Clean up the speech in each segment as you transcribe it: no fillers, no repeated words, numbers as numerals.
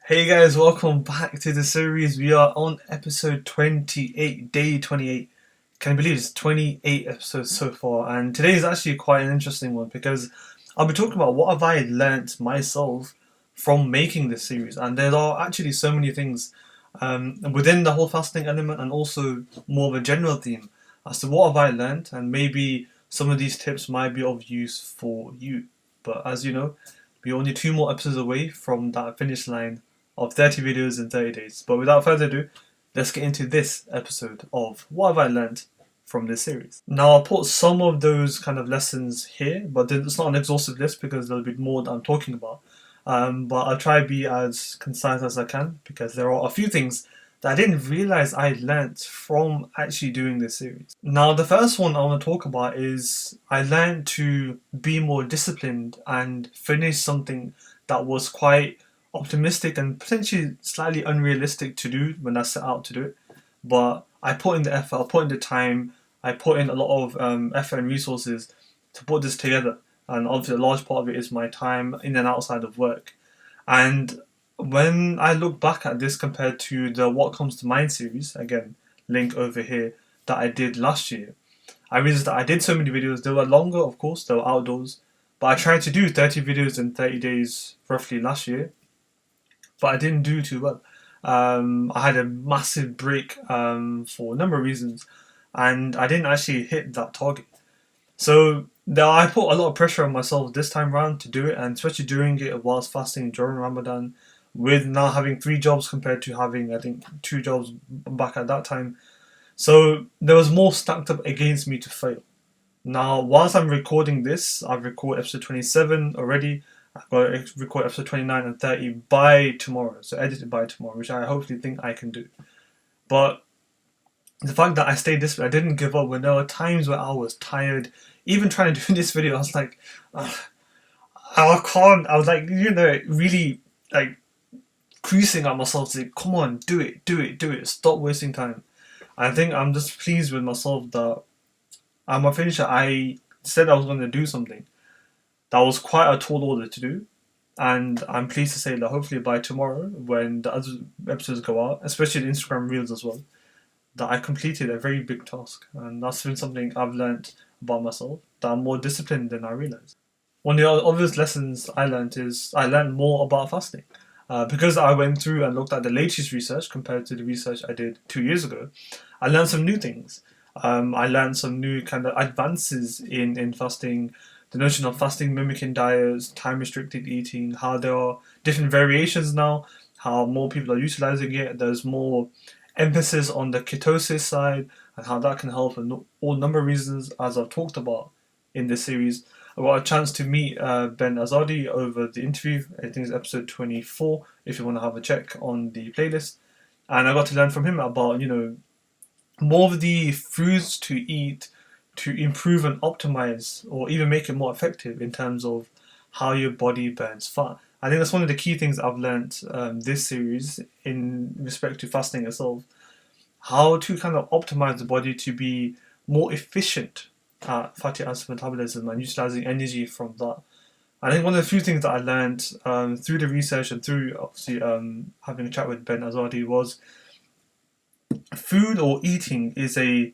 Hey guys, welcome back to the series. We are on episode 28, day 28. Can you believe it's 28 episodes so far? And today is actually quite an interesting one because I'll be talking about what have I learnt myself from making this series. And there are actually so many things within the whole fasting element and also more of a general theme as to what have I learnt, and maybe some of these tips might be of use for you. But as you know, we're only two more episodes away from that finish line of 30 videos in 30 days. But without further ado, let's get into this episode of what have I learned from this series. Now, I'll put some of those kind of lessons here, but it's not an exhaustive list because there'll be more that I'm talking about. But I'll try to be as concise as I can because there are a few things that I didn't realize I learnt from actually doing this series. Now, the first one I want to talk about is I learned to be more disciplined and finish something that was quite optimistic and potentially slightly unrealistic to do when I set out to do it. But I put in the effort, I put in the time, I put in a lot of effort and resources to put this together. And obviously, a large part of it is my time in and outside of work. And when I look back at this compared to the What Comes to Mind series, again, link over here, that I did last year, I realized that I did so many videos. They were longer, of course, they were outdoors. But I tried to do 30 videos in 30 days roughly last year, but I didn't do too well. I had a massive break for a number of reasons, and I didn't actually hit that target. So I put a lot of pressure on myself this time around to do it, and especially doing it whilst fasting during Ramadan, with now having three jobs compared to having I think two jobs back at that time. So there was more stacked up against me to fail. Now, whilst I'm recording this, I've recorded episode 27 already. I've got to record episode 29 and 30 by tomorrow, so edited by tomorrow, which I hopefully think I can do. But the fact that I stayed disciplined, I didn't give up when there were times where I was tired. Even trying to do this video, I was like, "Ugh, I can't. I was like, really like creasing at myself to say, come on, do it, do it, do it. Stop wasting time. I think I'm just pleased with myself that I'm a finisher. I said I was going to do something. That was quite a tall order to do. And I'm pleased to say that hopefully by tomorrow, when the other episodes go out, especially the Instagram Reels as well, that I completed a very big task. And that's been something I've learned about myself, that I'm more disciplined than I realized. One of the obvious lessons I learned is I learned more about fasting. Because I went through and looked at the latest research compared to the research I did 2 years ago, I learned some new things. I learned some new kind of advances in fasting, the notion of fasting mimicking diets, time restricted eating, how there are different variations now, how more people are utilizing it. There's more emphasis on the ketosis side and how that can help for all number of reasons, as I've talked about in this series. I got a chance to meet Ben Azadi over the interview. I think it's episode 24, if you want to have a check on the playlist. And I got to learn from him about, more of the foods to eat to improve and optimize or even make it more effective in terms of how your body burns fat. I think that's one of the key things I've learned this series in respect to fasting itself. How to kind of optimize the body to be more efficient at fatty acid metabolism and utilizing energy from that. I think one of the few things that I learned through the research and through obviously having a chat with Ben Azadi was food or eating is a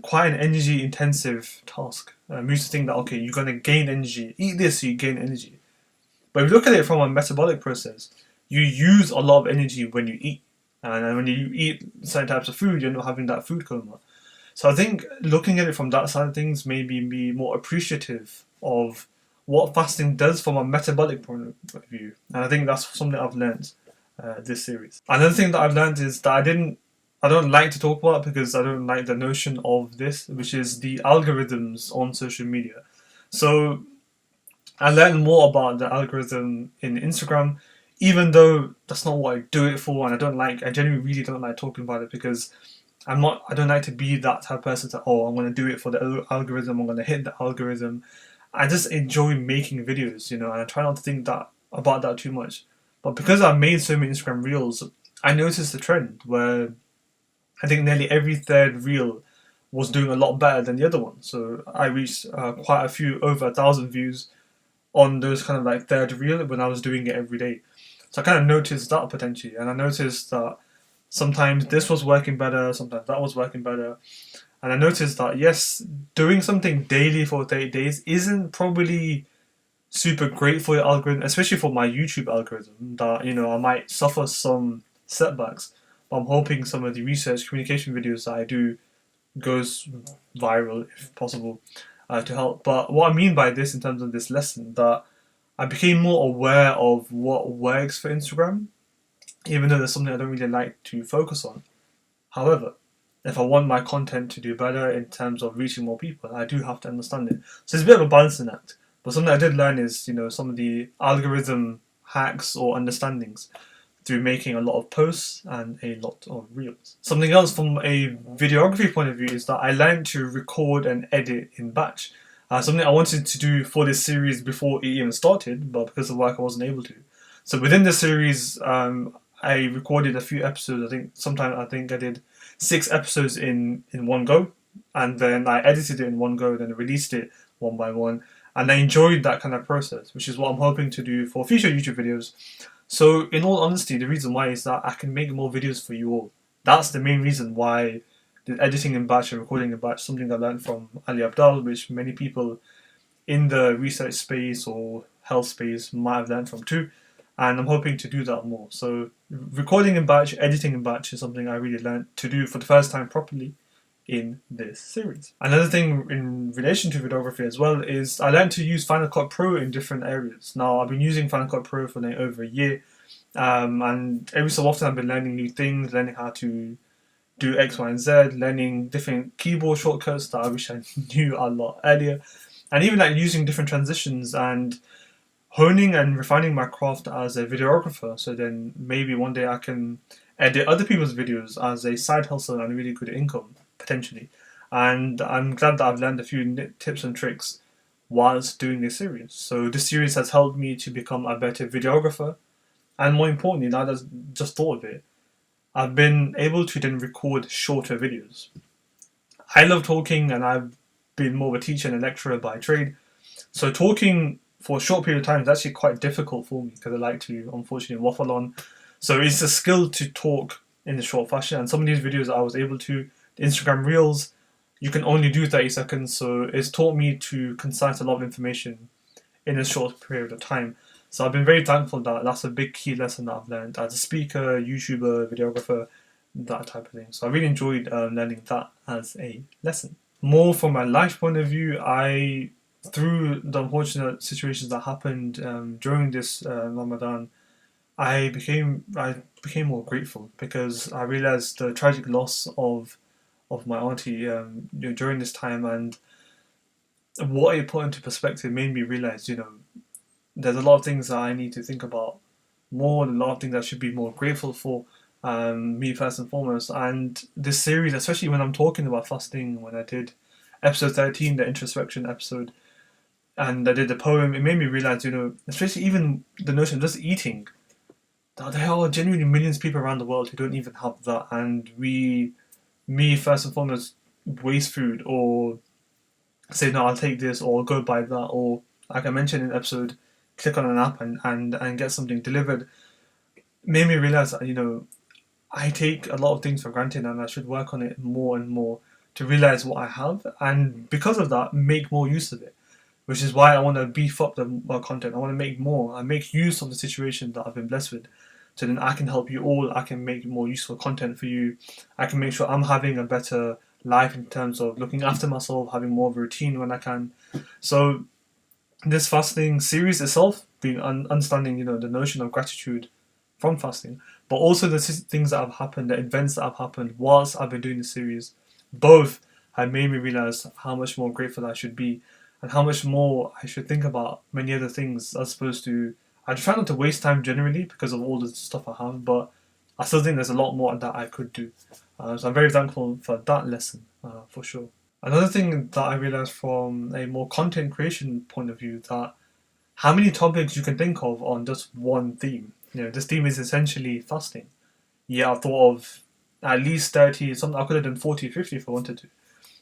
quite an energy intensive task. We used to think that okay, you're gonna gain energy, eat this, so you gain energy. But if you look at it from a metabolic process, you use a lot of energy when you eat, and when you eat certain types of food, you're not having that food coma. So I think looking at it from that side of things made me be more appreciative of what fasting does from a metabolic point of view, and I think that's something I've learned this series. Another thing that I've learned is that I don't like to talk about because I don't like the notion of this, which is the algorithms on social media. So I learned more about the algorithm in Instagram, even though that's not what I do it for, and I genuinely really don't like talking about it because I don't like to be that type of person to, oh, I'm going to do it for the algorithm, I'm going to hit the algorithm. I just enjoy making videos, and I try not to think about that too much. But because I've made so many Instagram reels, I noticed the trend where I think nearly every third reel was doing a lot better than the other one. So I reached quite a few, over 1,000 views on those kind of like third reel when I was doing it every day. So I kind of noticed that potentially, and I noticed that sometimes this was working better, sometimes that was working better. And I noticed that, yes, doing something daily for 30 days isn't probably super great for your algorithm, especially for my YouTube algorithm, that, I might suffer some setbacks. But I'm hoping some of the research communication videos that I do goes viral if possible, to help. But what I mean by this in terms of this lesson, that I became more aware of what works for Instagram, even though there's something I don't really like to focus on. However, if I want my content to do better in terms of reaching more people, I do have to understand it. So it's a bit of a balancing act. But something I did learn is, some of the algorithm hacks or understandings through making a lot of posts and a lot of reels. Something else from a videography point of view is that I learned to record and edit in batch. Something I wanted to do for this series before it even started, but because of work I wasn't able to. So within the series, I recorded a few episodes. I think I did 6 episodes in one go, and then I edited it in one go, then I released it one by one, and I enjoyed that kind of process, which is what I'm hoping to do for future YouTube videos. So in all honesty, the reason why is that I can make more videos for you all. That's the main reason why the editing in batch and recording in batch, something I learned from Ali Abdal, which many people in the research space or health space might have learned from too. And I'm hoping to do that more. So recording in batch, editing in batch is something I really learned to do for the first time properly in this series. Another thing in relation to videography as well is I learned to use Final Cut Pro in different areas. Now I've been using Final Cut Pro for over a year, and every so often I've been learning new things, learning how to do X, Y, and Z, learning different keyboard shortcuts that I wish I knew a lot earlier, and even like using different transitions and honing and refining my craft as a videographer. So then maybe one day I can edit other people's videos as a side hustle and a really good income potentially. And I'm glad that I've learned a few tips and tricks whilst doing this series. So this series has helped me to become a better videographer, and more importantly, now that I've just thought of it, I've been able to then record shorter videos. I love talking, and I've been more of a teacher and a lecturer by trade. So talking for a short period of time is actually quite difficult for me because I like to, unfortunately, waffle on. So it's a skill to talk in a short fashion. And some of these videos I was able to, the Instagram Reels, you can only do 30 seconds. So it's taught me to concise a lot of information in a short period of time. So I've been very thankful that that's a big key lesson that I've learned as a speaker, YouTuber, videographer, that type of thing. So I really enjoyed learning that as a lesson. More from my life point of view, through the unfortunate situations that happened during this Ramadan, I became more grateful because I realized the tragic loss of my auntie during this time, and what it put into perspective made me realize there's a lot of things that I need to think about more, and a lot of things I should be more grateful for. Me first and foremost, and this series, especially when I'm talking about fasting, when I did episode 13, the introspection episode, and I did the poem, it made me realize, especially even the notion of just eating, that there are genuinely millions of people around the world who don't even have that, and me first and foremost, waste food or say, no, I'll take this or go buy that, or like I mentioned in the episode, click on an app and get something delivered, made me realize that, I take a lot of things for granted and I should work on it more and more to realize what I have, and because of that, make more use of it. Which is why I want to beef up my content. I want to make more. I make use of the situation that I've been blessed with. So then I can help you all. I can make more useful content for you. I can make sure I'm having a better life in terms of looking after myself, having more of a routine when I can. So this fasting series itself, being understanding, the notion of gratitude from fasting, but also the things that have happened, the events that have happened whilst I've been doing the series, both have made me realize how much more grateful I should be, and how much more I should think about many other things as opposed to. I try not to waste time generally because of all the stuff I have, but I still think there's a lot more that I could do. So I'm very thankful for that lesson, for sure. Another thing that I realized from a more content creation point of view, that how many topics you can think of on just one theme. This theme is essentially fasting. Yeah, I thought of at least 30, I could have done 40, 50 if I wanted to.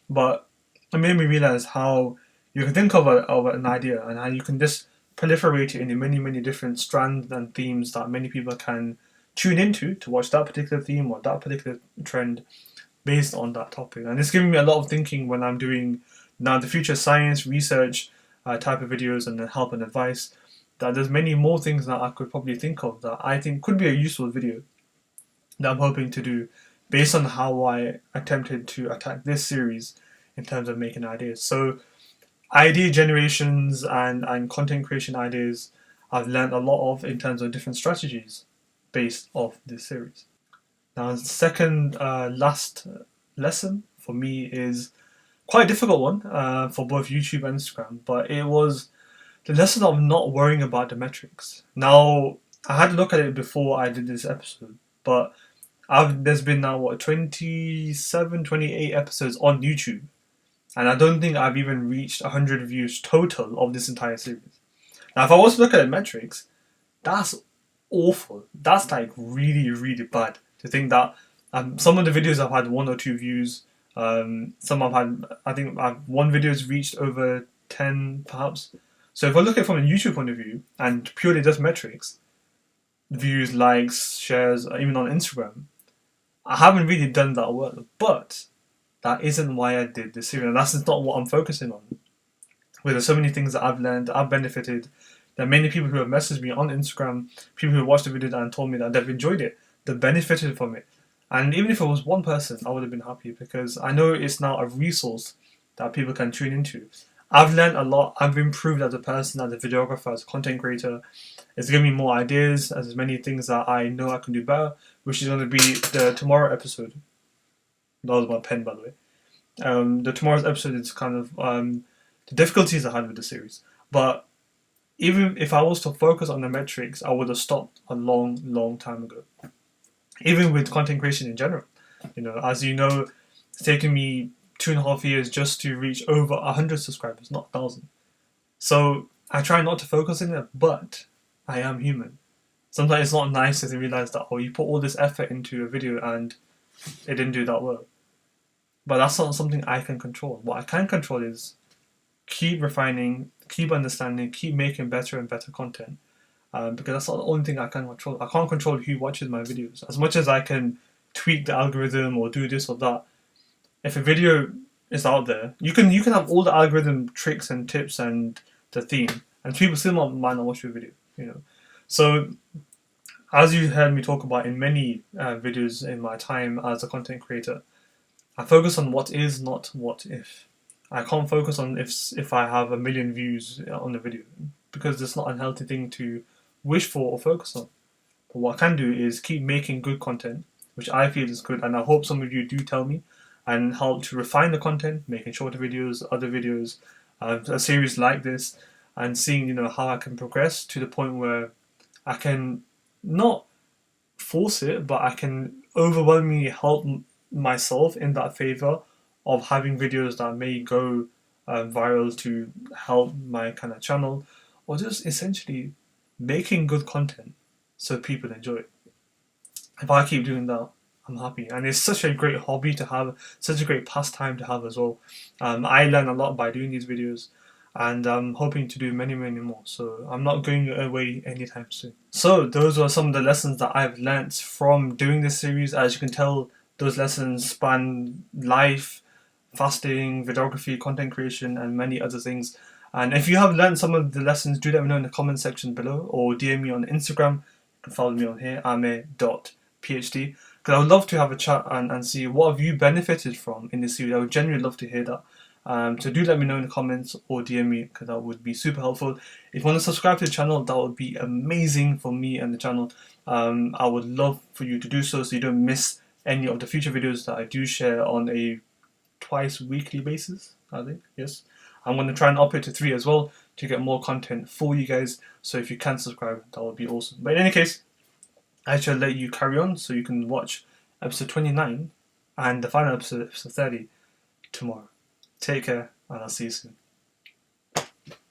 But it made me realize how you can think of an idea and how you can just proliferated into many different strands and themes that many people can tune into to watch that particular theme or that particular trend based on that topic. And it's giving me a lot of thinking when I'm doing now the future science research type of videos and help and advice, that there's many more things that I could probably think of that I think could be a useful video that I'm hoping to do based on how I attempted to attack this series in terms of making ideas. So idea generations and content creation ideas I've learned a lot of in terms of different strategies based off this series. Now, the second last lesson for me is quite a difficult one for both YouTube and Instagram, but it was the lesson of not worrying about the metrics. Now, I had to look at it before I did this episode, but there's been now, 27, 28 episodes on YouTube, and I don't think I've even reached 100 views total of this entire series. Now, if I was to look at the metrics, that's awful. That's like really bad to think that some of the videos I've had 1 or 2 views. Some I've had, I think one video's reached over 10 perhaps. So if I look at it from a YouTube point of view and purely just metrics, views, likes, shares, even on Instagram, I haven't really done that well. But that isn't why I did this series, and that's not what I'm focusing on. Where there's so many things that I've learned, I've benefited. There are many people who have messaged me on Instagram, people who watched the video and told me that they've enjoyed it, they've benefited from it. And even if it was one person, I would have been happy because I know it's now a resource that people can tune into. I've learned a lot. I've improved as a person, as a videographer, as a content creator. It's given me more ideas, as many things that I know I can do better, which is going to be the tomorrow episode. That was my pen, by the way. The tomorrow's episode is kind of the difficulties I had with the series. But even if I was to focus on the metrics, I would have stopped a long time ago. Even with content creation in general. As you know, it's taken me 2.5 years just to reach over 100 subscribers, not 1,000. So I try not to focus on it, but I am human. Sometimes it's not nice to realize that, you put all this effort into a video and it didn't do that well. But that's not something I can control. What I can control is keep refining, keep understanding, keep making better and better content. Because that's not the only thing I can control. I can't control who watches my videos. As much as I can tweak the algorithm or do this or that, if a video is out there, you can have all the algorithm tricks and tips and the theme, and people still might not watch your video. So as you heard me talk about in many videos in my time as a content creator, I focus on what is, not what if. I can't focus on if I have 1 million views on the video, because it's not a healthy thing to wish for or focus on. But what I can do is keep making good content, which I feel is good, and I hope some of you do tell me and help to refine the content, making shorter videos, other videos, a series like this, and seeing how I can progress to the point where I can not force it, but I can overwhelmingly help myself in that favor of having videos that may go viral to help my kind of channel, or just essentially making good content so people enjoy it. If I keep doing that, I'm happy. And it's such a great hobby to have, such a great pastime to have as well. I learn a lot by doing these videos, and I'm hoping to do many more. So I'm not going away anytime soon. So those were some of the lessons that I've learnt from doing this series. As you can tell, those lessons span life, fasting, videography, content creation, and many other things. And if you have learned some of the lessons, do let me know in the comment section below, or DM me on Instagram. You can follow me on here, Aamir.phd, because I would love to have a chat and see what have you benefited from in this series. I would genuinely love to hear that. So do let me know in the comments or DM me, because that would be super helpful. If you want to subscribe to the channel, that would be amazing for me and the channel. I would love for you to do so you don't miss any of the future videos that I do share on a twice weekly basis, I think. Yes. I'm going to try and up it to 3 as well to get more content for you guys. So if you can subscribe, that would be awesome. But in any case, I shall let you carry on so you can watch episode 29 and the final episode, episode 30, tomorrow. Take care, and I'll see you soon.